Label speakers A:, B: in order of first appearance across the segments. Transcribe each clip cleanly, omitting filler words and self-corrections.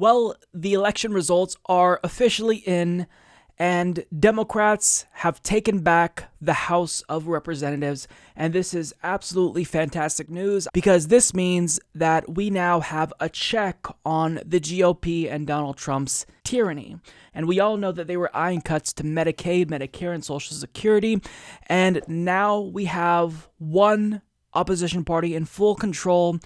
A: Well, the election results are officially in, and Democrats have taken back the House of Representatives. And this is absolutely fantastic news because this means that we now have a check on the GOP and Donald Trump's tyranny. And we all know that they were eyeing cuts to Medicaid, Medicare, and Social Security. And now we have one opposition party in full control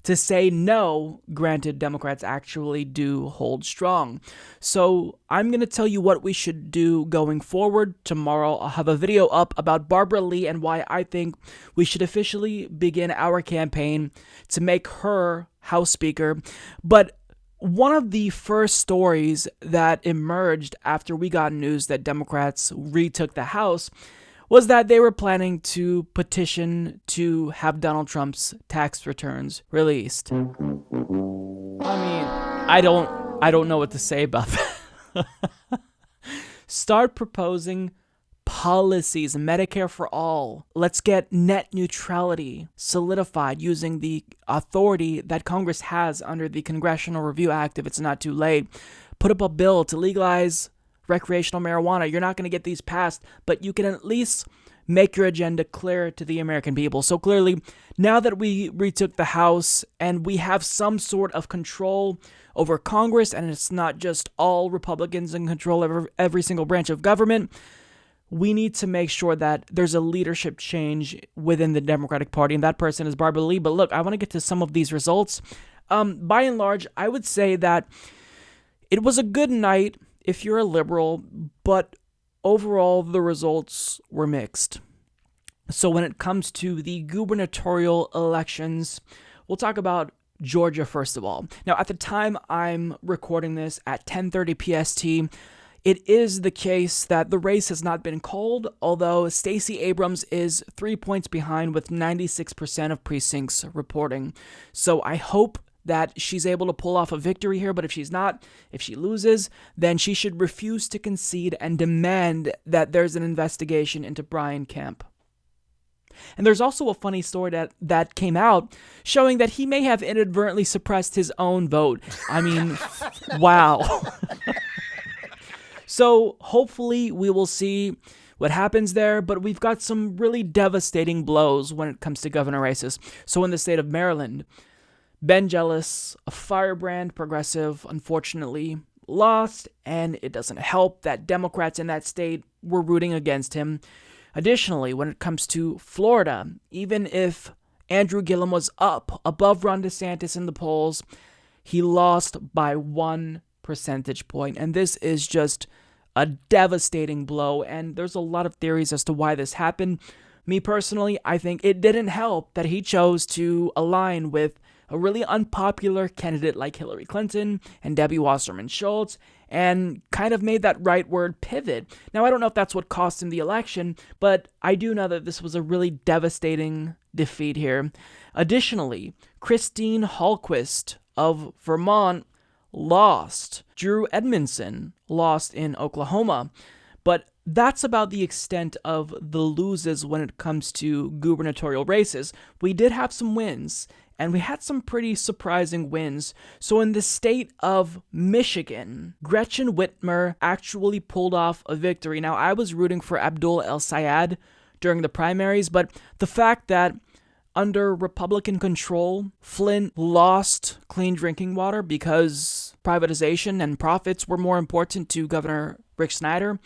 A: to say no, granted Democrats actually do hold strong. So I'm going to tell you what we should do going forward. Tomorrow I'll have a video up about Barbara Lee and why I think we should officially begin our campaign to make her House Speaker. But one of the first stories that emerged after we got news that Democrats retook the House was that they were planning to petition to have Donald Trump's tax returns released. I mean, I don't know what to say about that. Start proposing policies, Medicare for all. Let's get net neutrality solidified using the authority that Congress has under the Congressional Review Act if it's not too late. Put up a bill to legalize recreational marijuana. You're not going to get these passed, but you can at least make your agenda clear to the American people. So clearly, now that we retook the House and we have some sort of control over Congress, and it's not just all Republicans in control of every single branch of government, we need to make sure that there's a leadership change within the Democratic Party, and that person is Barbara Lee. But look, I want to get to some of these results. By and large, I would say that it was a good night if you're a liberal, but overall the results were mixed. So when it comes to the gubernatorial elections, we'll talk about Georgia first of all. Now, at the time I'm recording this at 10:30 PST, it is the case that the race has not been called, although Stacey Abrams is 3 points behind with 96% of precincts reporting. So I hope that she's able to pull off a victory here, but if she's not, if she loses, then she should refuse to concede and demand that there's an investigation into Brian Kemp. And there's also a funny story that came out showing that he may have inadvertently suppressed his own vote. I mean, wow. So hopefully we will see what happens there, but we've got some really devastating blows when it comes to governor races. So in the state of Maryland, Ben Jealous, a firebrand progressive, unfortunately lost, and it doesn't help that Democrats in that state were rooting against him. Additionally, when it comes to Florida, even if Andrew Gillum was up above Ron DeSantis in the polls, he lost by 1 percentage point, and this is just a devastating blow, and there's a lot of theories as to why this happened. Me personally, I think it didn't help that he chose to align with a really unpopular candidate like Hillary Clinton and Debbie Wasserman Schultz, and kind of made that rightward pivot. Now, I don't know if that's what cost him the election, but I do know that this was a really devastating defeat here. Additionally, Christine Hallquist of Vermont lost. Drew Edmondson lost in Oklahoma. But that's about the extent of the loses when it comes to gubernatorial races. We did have some wins, and we had some pretty surprising wins. So in the state of Michigan, Gretchen Whitmer actually pulled off a victory. Now, I was rooting for Abdul El-Sayed during the primaries, but the fact that under Republican control, Flint lost clean drinking water because privatization and profits were more important to Governor Rick Snyder.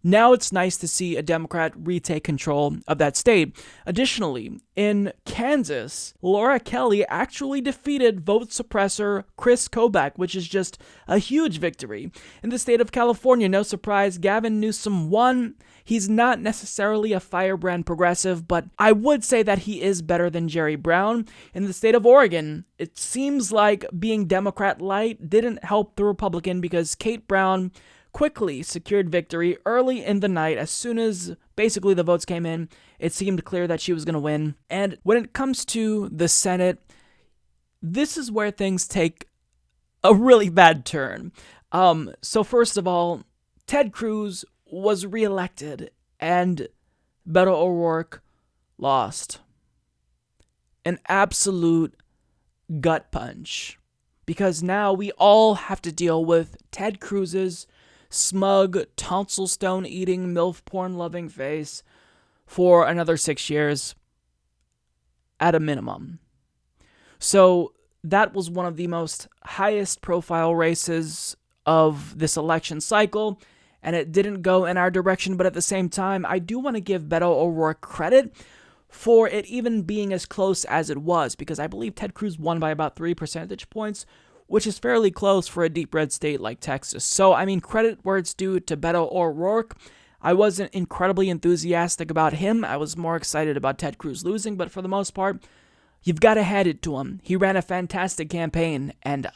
A: Now it's nice to see a Democrat retake control of that state. Additionally, in Kansas, Laura Kelly actually defeated vote suppressor Chris Kobach, which is just a huge victory. In the state of California, no surprise, Gavin Newsom won. He's not necessarily a firebrand progressive, but I would say that he is better than Jerry Brown. In the state of Oregon, it seems like being Democrat light didn't help the Republican because Kate Brown quickly secured victory early in the night. As soon as basically the votes came in, it seemed clear that she was going to win. And when it comes to the Senate, this is where things take a really bad turn. So first of all, Ted Cruz was reelected and Beto O'Rourke lost. An absolute gut punch. because now we all have to deal with Ted Cruz's smug, tonsil stone eating, MILF porn loving face for another 6 years at a minimum. So that was one of the most highest profile races of this election cycle, and it didn't go in our direction. But at the same time, I do want to give Beto O'Rourke credit for it even being as close as it was, because I believe Ted Cruz won by about 3 percentage points, which is fairly close for a deep red state like Texas. So, I mean, credit where it's due to Beto O'Rourke. I wasn't incredibly enthusiastic about him. I was more excited about Ted Cruz losing, but for the most part, you've got to hand it to him. He ran a fantastic campaign, and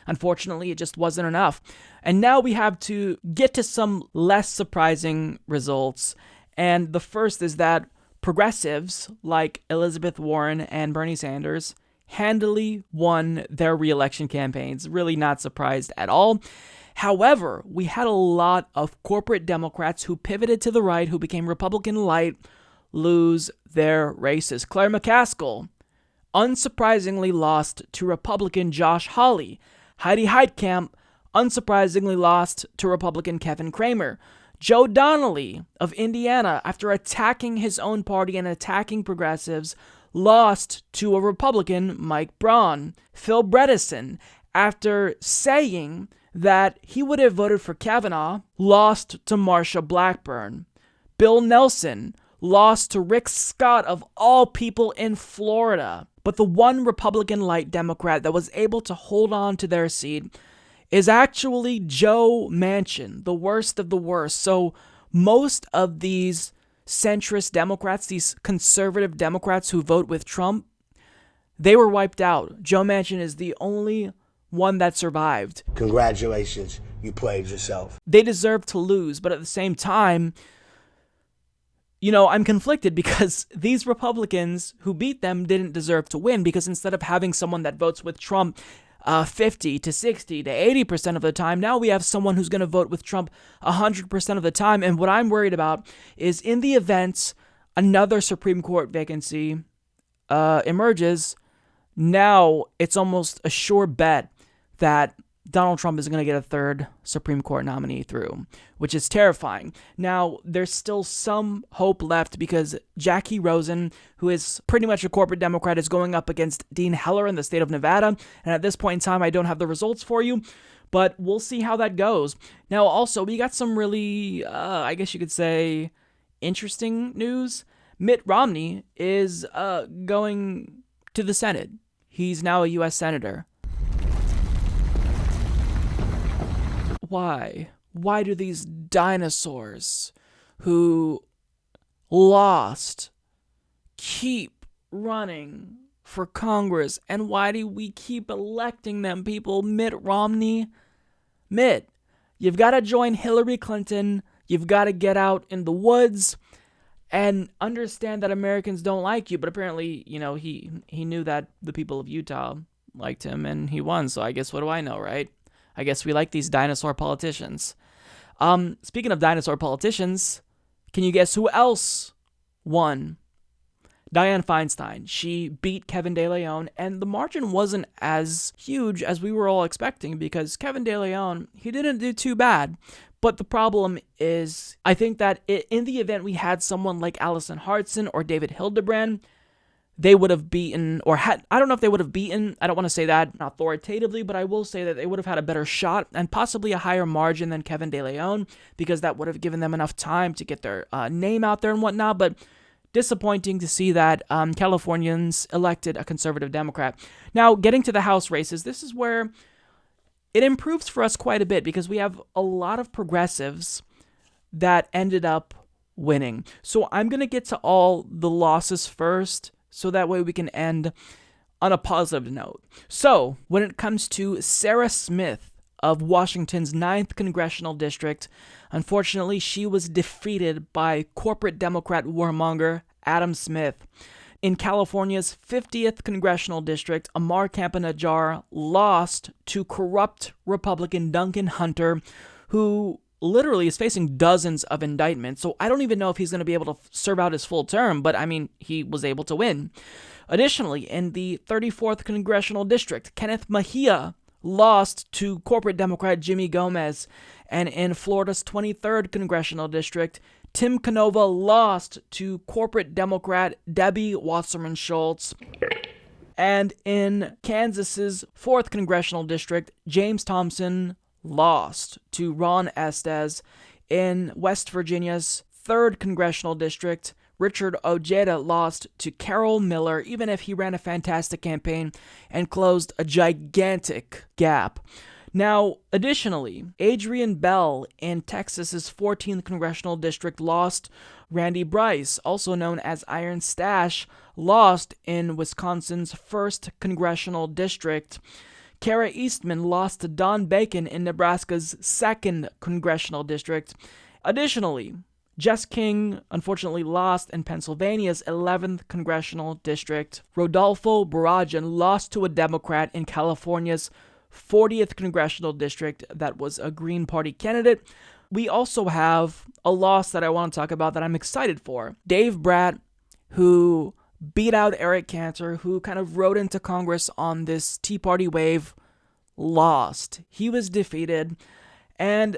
A: unfortunately, it just wasn't enough. And now we have to get to some less surprising results. And the first is that progressives like Elizabeth Warren and Bernie Sanders handily won their re-election campaigns. Really not surprised at all. However, we had a lot of corporate Democrats who pivoted to the right, who became Republican light, lose their races. Claire McCaskill unsurprisingly lost to Republican Josh Hawley. Heidi Heitkamp unsurprisingly lost to Republican Kevin Cramer. Joe Donnelly of Indiana, after attacking his own party and attacking progressives, lost to a Republican, Mike Braun. Phil Bredesen, after saying that he would have voted for Kavanaugh, lost to Marsha Blackburn. Bill Nelson lost to Rick Scott, of all people, in Florida. But the one Republican light Democrat that was able to hold on to their seat is actually Joe Manchin, the worst of the worst. So most of these centrist Democrats, these conservative Democrats who vote with Trump, they were wiped out. Joe Manchin is the only one that survived.
B: Congratulations, you played yourself.
A: They deserve to lose, but at the same time, you know, I'm conflicted because these Republicans who beat them didn't deserve to win, because instead of having someone that votes with Trump 50 to 60 to 80% of the time, now we have someone who's going to vote with Trump 100% of the time. And what I'm worried about is, in the event another Supreme Court vacancy emerges, now it's almost a sure bet that Donald Trump is going to get a third Supreme Court nominee through, which is terrifying. Now, there's still some hope left, because Jackie Rosen, who is pretty much a corporate Democrat, is going up against Dean Heller in the state of Nevada. And at this point in time, I don't have the results for you, but we'll see how that goes. Now, also, we got some really, I guess you could say, interesting news. Mitt Romney is going to the Senate. He's now a U.S. Senator. Why? Why do these dinosaurs who lost keep running for Congress? And why do we keep electing them, people? Mitt Romney? Mitt, you've got to join Hillary Clinton. You've got to get out in the woods and understand that Americans don't like you. But apparently, you know, he knew that the people of Utah liked him, and he won. So I guess, what do I know, right? I guess we like these dinosaur politicians. Speaking of dinosaur politicians, can you guess who else won? Dianne Feinstein. She beat Kevin De Leon, and the margin wasn't as huge as we were all expecting, because Kevin De Leon, he didn't do too bad. But the problem is, I think that in the event we had someone like Allison Hartson or David Hildebrand, they would have beaten, or had, I don't know if they would have beaten, I don't want to say that authoritatively, but I will say that they would have had a better shot and possibly a higher margin than Kevin De Leon, because that would have given them enough time to get their name out there and whatnot. But disappointing to see that Californians elected a conservative Democrat. Now, getting to the House races, this is where it improves for us quite a bit, because we have a lot of progressives that ended up winning. So I'm going to get to all the losses first, so that way we can end on a positive note. So, when it comes to Sarah Smith of Washington's 9th Congressional District, unfortunately, she was defeated by corporate Democrat warmonger Adam Smith. In California's 50th Congressional District, Amar Campanajjar lost to corrupt Republican Duncan Hunter, who literally is facing dozens of indictments, so I don't even know if he's going to be able to serve out his full term, but I mean, he was able to win. Additionally, in the 34th Congressional District, Kenneth Mejia lost to corporate Democrat Jimmy Gomez. And in Florida's 23rd Congressional District, Tim Canova lost to corporate Democrat Debbie Wasserman Schultz. And in Kansas's 4th Congressional District, James Thompson lost to Ron Estes. In West Virginia's 3rd Congressional District, Richard Ojeda lost to Carol Miller, even if he ran a fantastic campaign and closed a gigantic gap. Now, additionally, Adrian Bell in Texas's 14th Congressional District lost. Randy Bryce, also known as Iron Stash, lost in Wisconsin's 1st Congressional District. Kara Eastman lost to Don Bacon in Nebraska's 2nd Congressional District. Additionally, Jess King unfortunately lost in Pennsylvania's 11th Congressional District. Rodolfo Barajan lost to a Democrat in California's 40th Congressional District that was a Green Party candidate. We also have a loss that I want to talk about that I'm excited for. Dave Bratt, who beat out Eric Cantor, who kind of rode into Congress on this Tea Party wave, lost. He was defeated, and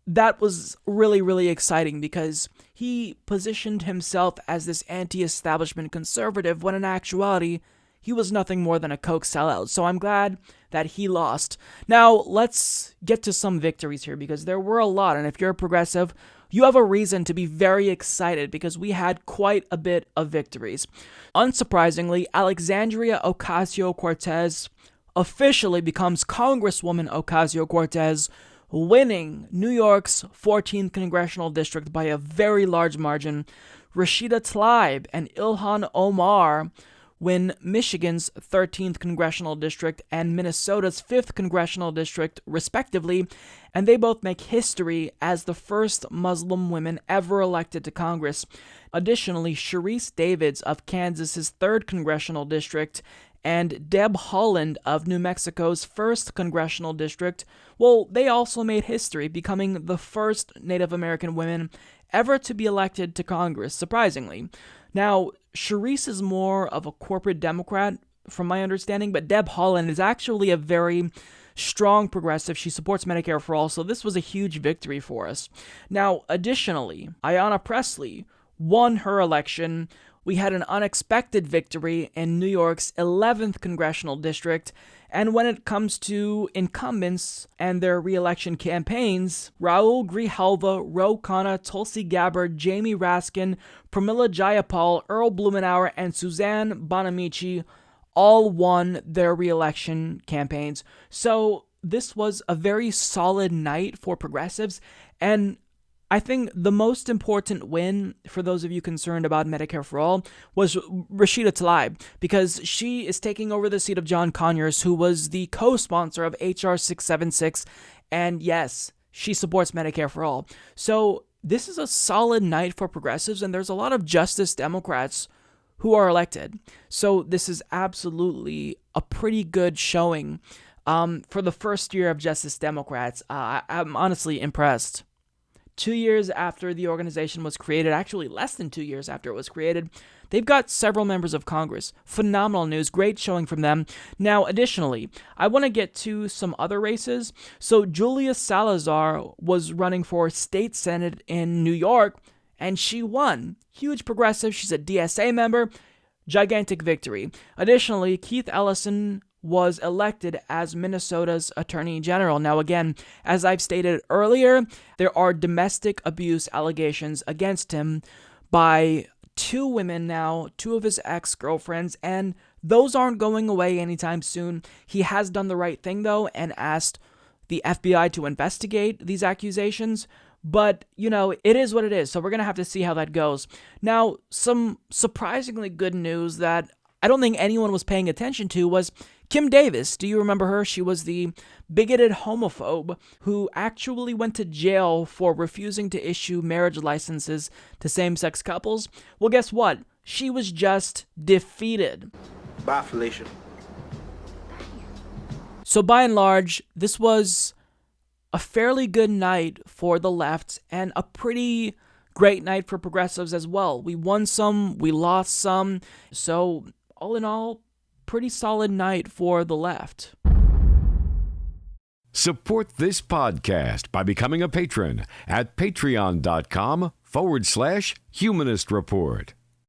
A: that was really, really exciting because he positioned himself as this anti-establishment conservative when in actuality, he was nothing more than a Coke sellout. So I'm glad that he lost. Now, let's get to some victories here because there were a lot. And if you're a progressive, you have a reason to be very excited because we had quite a bit of victories. Unsurprisingly, Alexandria Ocasio-Cortez officially becomes Congresswoman Ocasio-Cortez, winning New York's 14th Congressional District by a very large margin. Rashida Tlaib and Ilhan Omar win Michigan's 13th Congressional District and Minnesota's 5th Congressional District, respectively, and they both make history as the first Muslim women ever elected to Congress. Additionally, Sharice Davids of Kansas's 3rd Congressional District and Deb Haaland of New Mexico's 1st Congressional District, well, they also made history, becoming the first Native American women ever to be elected to Congress, surprisingly. Now, Sharice is more of a corporate Democrat, from my understanding, but Deb Haaland is actually a very strong progressive. She supports Medicare for All, so this was a huge victory for us. Now, additionally, Ayanna Pressley won her election. We had an unexpected victory in New York's 11th Congressional District, and when it comes to incumbents and their re-election campaigns, Raul Grijalva, Ro Khanna, Tulsi Gabbard, Jamie Raskin, Pramila Jayapal, Earl Blumenauer, and Suzanne Bonamici all won their re-election campaigns. So this was a very solid night for progressives, and I think the most important win for those of you concerned about Medicare for All was Rashida Tlaib, because she is taking over the seat of John Conyers, who was the co-sponsor of H.R. 676, and yes, she supports Medicare for All. So this is a solid night for progressives, and there's a lot of Justice Democrats who are elected. So this is absolutely a pretty good showing for the first year of Justice Democrats. I'm honestly impressed. 2 years after the organization was created, actually less than 2 years after it was created, they've got several members of Congress. Phenomenal news, great showing from them. Now, additionally, I want to get to some other races. So Julia Salazar was running for state senate in New York, and she won. Huge progressive, she's a DSA member, gigantic victory. Additionally, Keith Ellison was elected as Minnesota's Attorney General. Now, again, as I've stated earlier, there are domestic abuse allegations against him by 2 women now, 2 of his ex-girlfriends, and those aren't going away anytime soon. He has done the right thing, though, and asked the FBI to investigate these accusations. But, you know, it is what it is, so we're going to have to see how that goes. Now, some surprisingly good news that I don't think anyone was paying attention to was Kim Davis. Do you remember her? She was the bigoted homophobe who actually went to jail for refusing to issue marriage licenses to same-sex couples. Well, guess what? She was just defeated.
B: Bye, Felicia.
A: So by and large, this was a fairly good night for the left and a pretty great night for progressives as well. We won some, we lost some. So all in all, pretty solid night for the left.
C: Support this podcast by becoming a patron at patreon.com/Humanist Report.